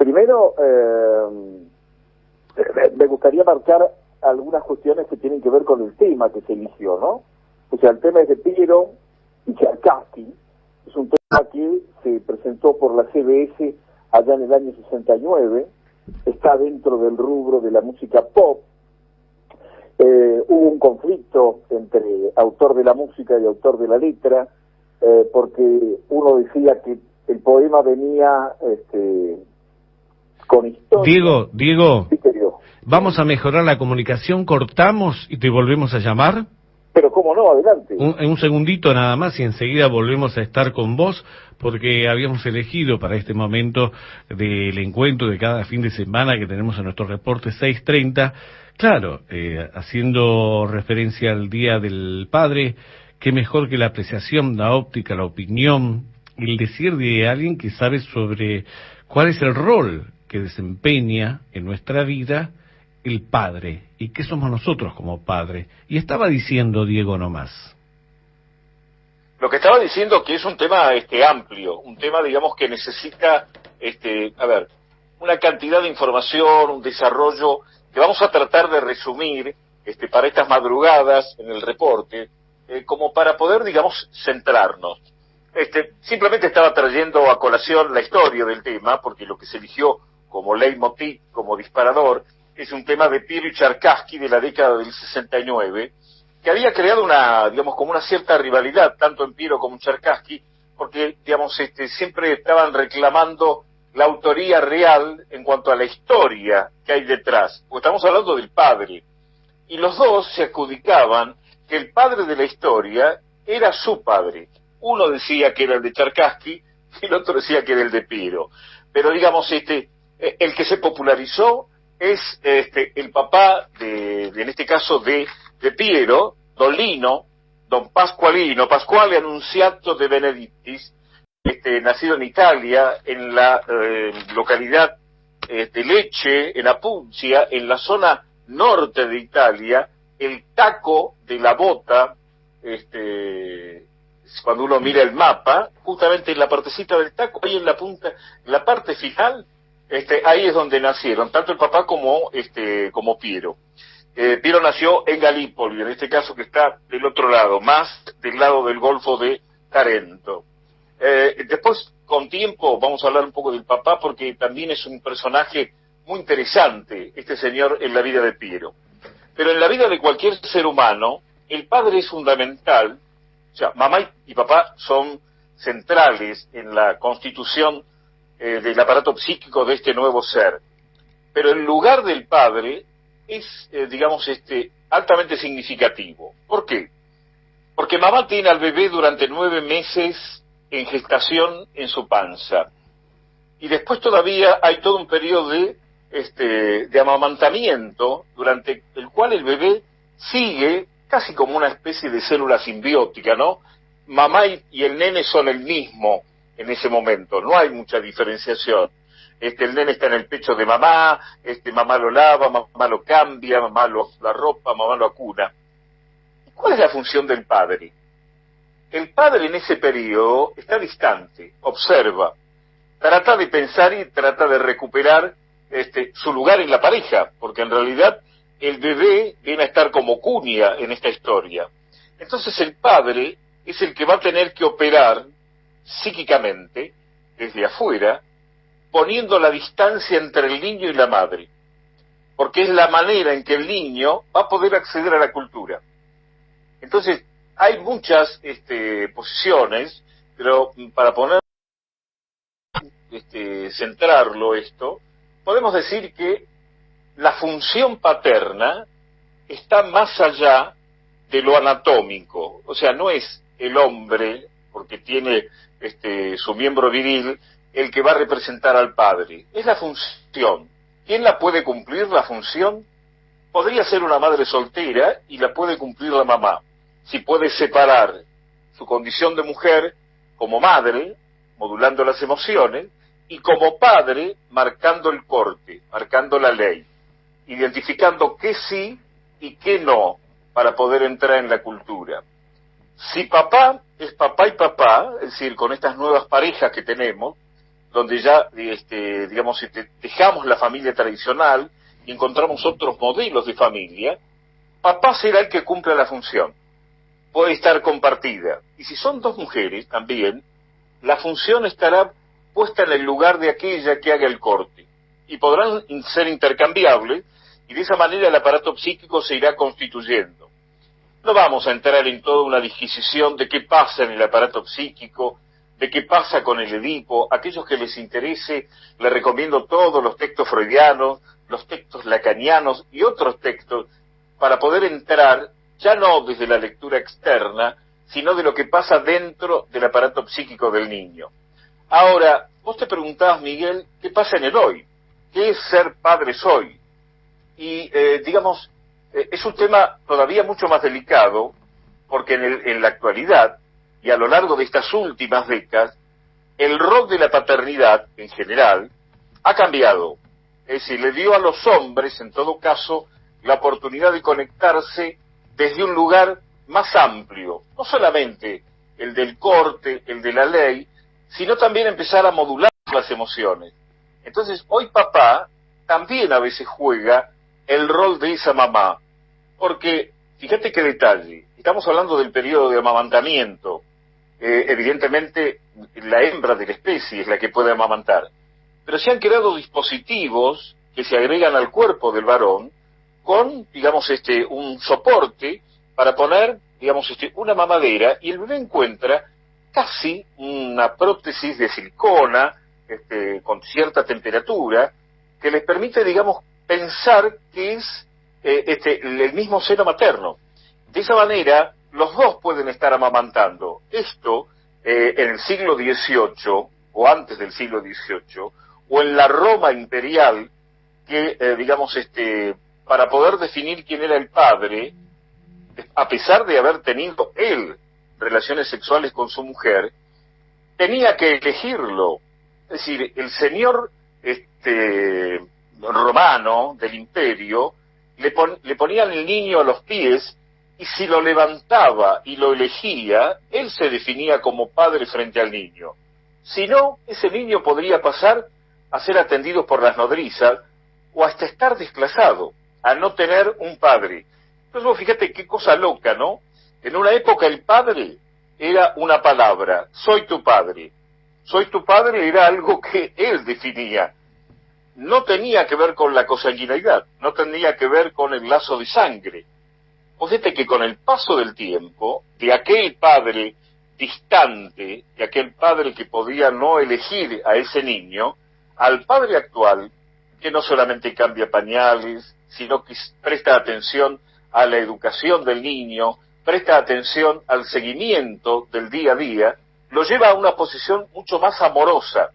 Primero, me gustaría marcar algunas cuestiones que tienen que ver con el tema que se eligió, ¿no? O sea, el tema es de Piero y Tchaikovsky. Es un tema que se presentó por la CBS allá en el año 69. Está dentro del rubro de la música pop. Hubo un conflicto entre autor de la música y autor de la letra, porque uno decía que el poema venía con historia. Diego, Sí, querido. vamos a mejorar la comunicación, cortamos y te volvemos a llamar. Pero cómo no, adelante. Un segundito nada más y enseguida volvemos a estar con vos, porque habíamos elegido para este momento del encuentro de cada fin de semana que tenemos en nuestro reporte 6:30, claro, haciendo referencia al Día del Padre, qué mejor que la apreciación, la óptica, la opinión, el decir de alguien que sabe sobre cuál es el rol que desempeña en nuestra vida el padre, y qué somos nosotros como padre. Y estaba diciendo Diego nomás. Lo que estaba diciendo que es un tema amplio, un tema, digamos, que necesita, una cantidad de información, un desarrollo, que vamos a tratar de resumir para estas madrugadas en el reporte, como para poder, digamos, centrarnos. Simplemente estaba trayendo a colación la historia del tema, porque lo que se eligió como leitmotiv, como disparador, es un tema de Piero y Tchaikovsky de la década del 69, que había creado como una cierta rivalidad, tanto en Piero como en Tchaikovsky, porque, siempre estaban reclamando la autoría real en cuanto a la historia que hay detrás, porque estamos hablando del padre, y los dos se adjudicaban que el padre de la historia era su padre. Uno decía que era el de Tchaikovsky, y el otro decía que era el de Piero. Pero, digamos, el que se popularizó es el papá en este caso de Piero, Don Lino, Don Pasquale Annunziato de Benedictis, nacido en Italia, en la localidad de Lecce, en Apulia, en la zona norte de Italia. El taco de la bota, cuando uno mira el mapa, justamente en la partecita del taco, ahí en la punta, en la parte final, ahí es donde nacieron, tanto el papá como Piero. Piero nació en Galípoli, en este caso que está del otro lado, más del lado del Golfo de Tarento. Después, con tiempo, vamos a hablar un poco del papá, porque también es un personaje muy interesante, este señor, en la vida de Piero. Pero en la vida de cualquier ser humano, el padre es fundamental. O sea, mamá y papá son centrales en la constitución del aparato psíquico de este nuevo ser. Pero el lugar del padre es, altamente significativo. ¿Por qué? Porque mamá tiene al bebé durante 9 meses en gestación en su panza. Y después todavía hay todo un periodo de amamantamiento, durante el cual el bebé sigue casi como una especie de célula simbiótica, ¿no? Mamá y el nene son el mismo en ese momento, no hay mucha diferenciación. El nene está en el pecho de mamá, mamá lo lava, mamá lo cambia, mamá la ropa, mamá lo acuna. ¿Cuál es la función del padre? El padre en ese periodo está distante, observa, trata de pensar y trata de recuperar su lugar en la pareja, porque en realidad el bebé viene a estar como cuña en esta historia. Entonces el padre es el que va a tener que operar psíquicamente, desde afuera, poniendo la distancia entre el niño y la madre, porque es la manera en que el niño va a poder acceder a la cultura. Entonces, hay muchas posiciones, pero para poner, centrarlo esto, podemos decir que la función paterna está más allá de lo anatómico, o sea, no es el hombre, porque tiene su miembro viril, el que va a representar al padre, es la función. ¿Quién la puede cumplir, la función? Podría ser una madre soltera y la puede cumplir la mamá, si puede separar su condición de mujer como madre, modulando las emociones, y como padre, marcando el corte, marcando la ley, identificando qué sí y qué no, para poder entrar en la cultura. Si papá es papá y papá, es decir, con estas nuevas parejas que tenemos, donde ya, digamos, dejamos la familia tradicional y encontramos otros modelos de familia, papá será el que cumpla la función. Puede estar compartida. Y si son dos mujeres también, la función estará puesta en el lugar de aquella que haga el corte. Y podrán ser intercambiables, y de esa manera el aparato psíquico se irá constituyendo. No vamos a entrar en toda una disquisición de qué pasa en el aparato psíquico, de qué pasa con el Edipo. Aquellos que les interese, les recomiendo todos los textos freudianos, los textos lacanianos y otros textos, para poder entrar, ya no desde la lectura externa, sino de lo que pasa dentro del aparato psíquico del niño. Ahora, vos te preguntabas, Miguel, ¿qué pasa en el hoy? ¿Qué es ser padres hoy? Y, digamos, es un tema todavía mucho más delicado, porque en la actualidad, y a lo largo de estas últimas décadas, el rol de la paternidad, en general, ha cambiado. Es decir, le dio a los hombres, en todo caso, la oportunidad de conectarse desde un lugar más amplio, no solamente el del corte, el de la ley, sino también empezar a modular las emociones. Entonces, hoy papá también a veces juega el rol de esa mamá, porque, fíjate qué detalle, estamos hablando del periodo de amamantamiento, evidentemente la hembra de la especie es la que puede amamantar, pero se han creado dispositivos que se agregan al cuerpo del varón con, digamos, un soporte para poner, digamos, una mamadera, y el bebé encuentra casi una prótesis de silicona, con cierta temperatura, que les permite, digamos, pensar que es el mismo seno materno. De esa manera, los dos pueden estar amamantando. Esto, en el siglo XVIII, o antes del siglo XVIII, o en la Roma imperial, que, digamos, para poder definir quién era el padre, a pesar de haber tenido él relaciones sexuales con su mujer, tenía que elegirlo. Es decir, el señor romano del imperio le ponían el niño a los pies, y si lo levantaba y lo elegía, él se definía como padre frente al niño. Si no, ese niño podría pasar a ser atendido por las nodrizas, o hasta estar desplazado, a no tener un padre. Entonces vos fíjate qué cosa loca, ¿no? En una época el padre era una palabra, soy tu padre. Soy tu padre era algo que él definía. No tenía que ver con la consanguinidad, no tenía que ver con el lazo de sangre. Vos fíjate que con el paso del tiempo, de aquel padre distante, de aquel padre que podía no elegir a ese niño, al padre actual, que no solamente cambia pañales, sino que presta atención a la educación del niño, presta atención al seguimiento del día a día, lo lleva a una posición mucho más amorosa.